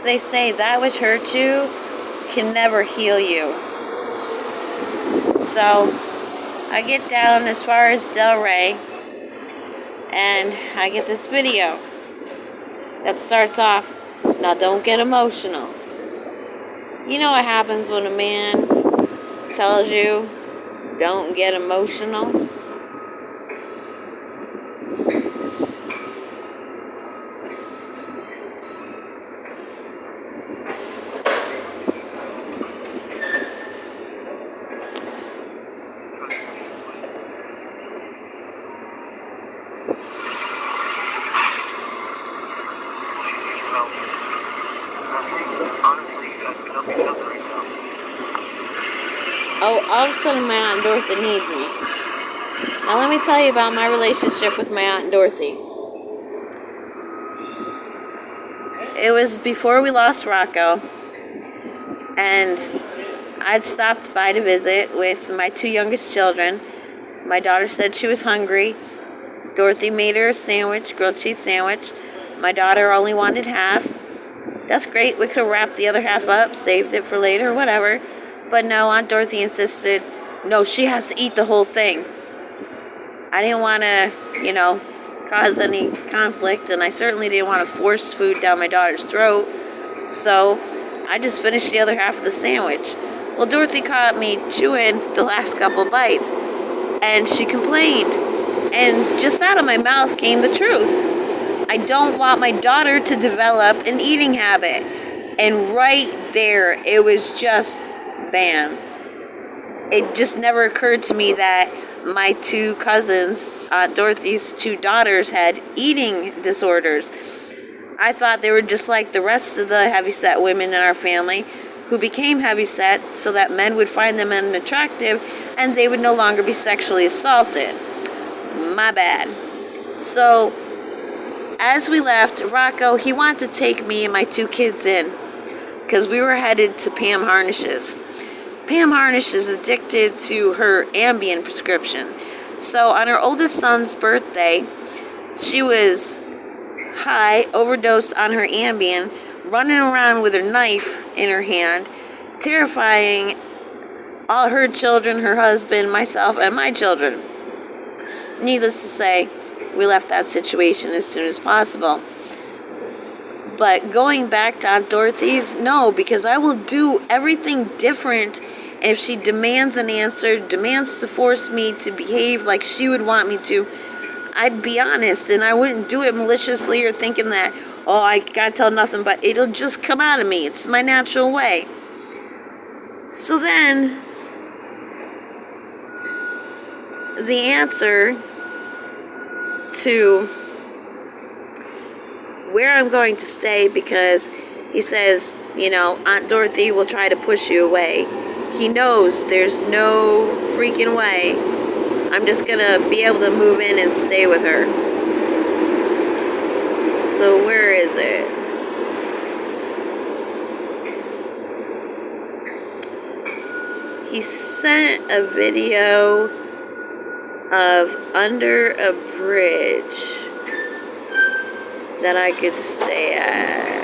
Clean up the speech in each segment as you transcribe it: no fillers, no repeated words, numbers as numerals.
they say that which hurt you can never heal you. So I get down as far as Del Rey, and I get this video that starts off, "Now don't get emotional." You know what happens when a man tells you, "Don't get emotional"? Oh, all of a sudden my Aunt Dorothy needs me. Now let me tell you about my relationship with my Aunt Dorothy. It was before we lost Rocco, and I'd stopped by to visit with my 2 youngest children. My daughter said she was hungry. Dorothy made her a sandwich, grilled cheese sandwich. My daughter only wanted half. That's great. We could have wrapped the other half up, saved it for later, whatever. But no, Aunt Dorothy insisted, no, she has to eat the whole thing. I didn't want to, cause any conflict, and I certainly didn't want to force food down my daughter's throat. So I just finished the other half of the sandwich. Well, Dorothy caught me chewing the last couple bites, and she complained. And just out of my mouth came the truth. I don't want my daughter to develop an eating habit. And right there, it was just, bam. It just never occurred to me that my 2 cousins, Aunt Dorothy's 2 daughters, had eating disorders. I thought they were just like the rest of the heavyset women in our family who became heavyset so that men would find them unattractive and they would no longer be sexually assaulted. My bad. So, as we left, Rocco, he wanted to take me and my 2 kids in because we were headed to Pam Harnish's. Pam Harnish is addicted to her Ambien prescription. So on her oldest son's birthday, she was high, overdosed on her Ambien, running around with her knife in her hand, terrifying all her children, her husband, myself, and my children. Needless to say, we left that situation as soon as possible. But going back to Aunt Dorothy's, no, because I will do everything different if she demands an answer, demands to force me to behave like she would want me to. I'd be honest, and I wouldn't do it maliciously or thinking that, oh, I gotta tell nothing, but it'll just come out of me. It's my natural way. So then, the answer to where I'm going to stay, because he says, Aunt Dorothy will try to push you away. He knows there's no freaking way I'm just gonna be able to move in and stay with her. So where is it? He sent a video of under a bridge that I could stay at.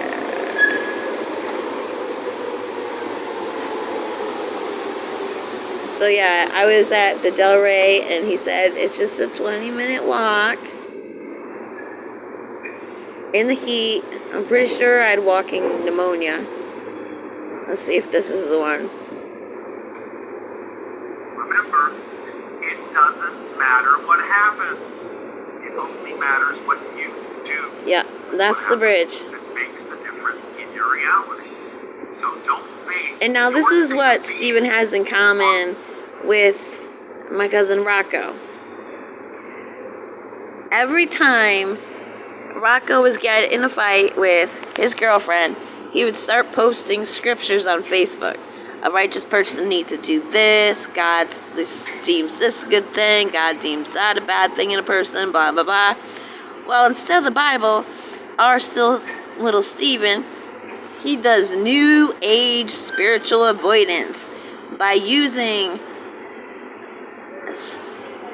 So yeah, I was at the Del Rey, and he said it's just a 20-minute walk in the heat. I'm pretty sure I had walking pneumonia. Let's see if this is the one. Remember, it doesn't matter what happens. It only matters what you do. Yeah, that's the bridge. That makes the difference in your reality. So don't think. And now this is what Stephen has in common with my cousin Rocco. Every time Rocco was getting in a fight with his girlfriend, he would start posting scriptures on Facebook. A righteous person needs to do this. God deems this a good thing. God deems that a bad thing in a person. Blah, blah, blah. Well, instead of the Bible, our still little Stephen, he does new age spiritual avoidance by using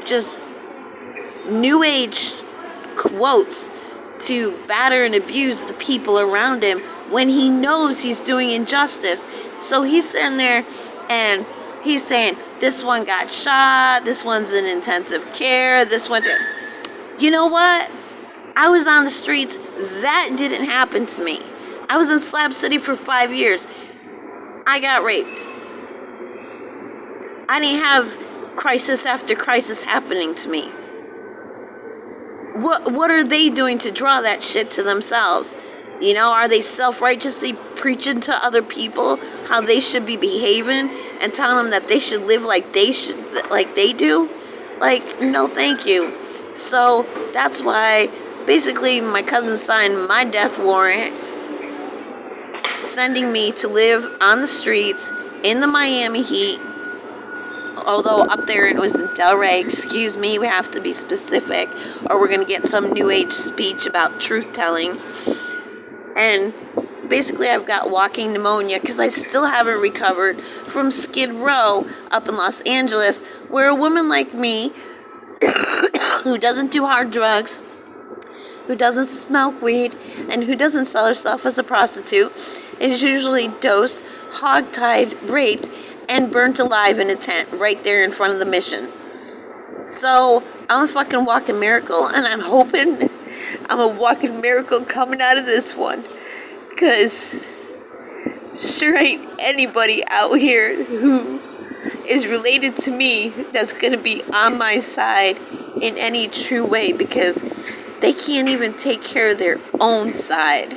just new age quotes to batter and abuse the people around him when he knows he's doing injustice. So he's sitting there and he's saying, this one got shot, this one's in intensive care, this one's... You know what? I was on the streets. That didn't happen to me. I was in Slab City for 5 years. I got raped. I didn't have crisis after crisis happening to me. What are they doing to draw that shit to themselves? You know, are they self-righteously preaching to other people how they should be behaving and telling them that they should live like they do? Like, no, thank you. So that's why basically my cousin signed my death warrant, sending me to live on the streets in the Miami heat. Although up there it was in Delray, excuse me, we have to be specific, or we're going to get some new age speech about truth telling. And basically I've got walking pneumonia because I still haven't recovered from Skid Row up in Los Angeles, where a woman like me, who doesn't do hard drugs, who doesn't smoke weed, and who doesn't sell herself as a prostitute, is usually dosed, hogtied, raped, and burnt alive in a tent right there in front of the mission. So I'm a fucking walking miracle, and I'm hoping I'm a walking miracle coming out of this one, because sure ain't anybody out here who is related to me that's going to be on my side in any true way, because they can't even take care of their own side.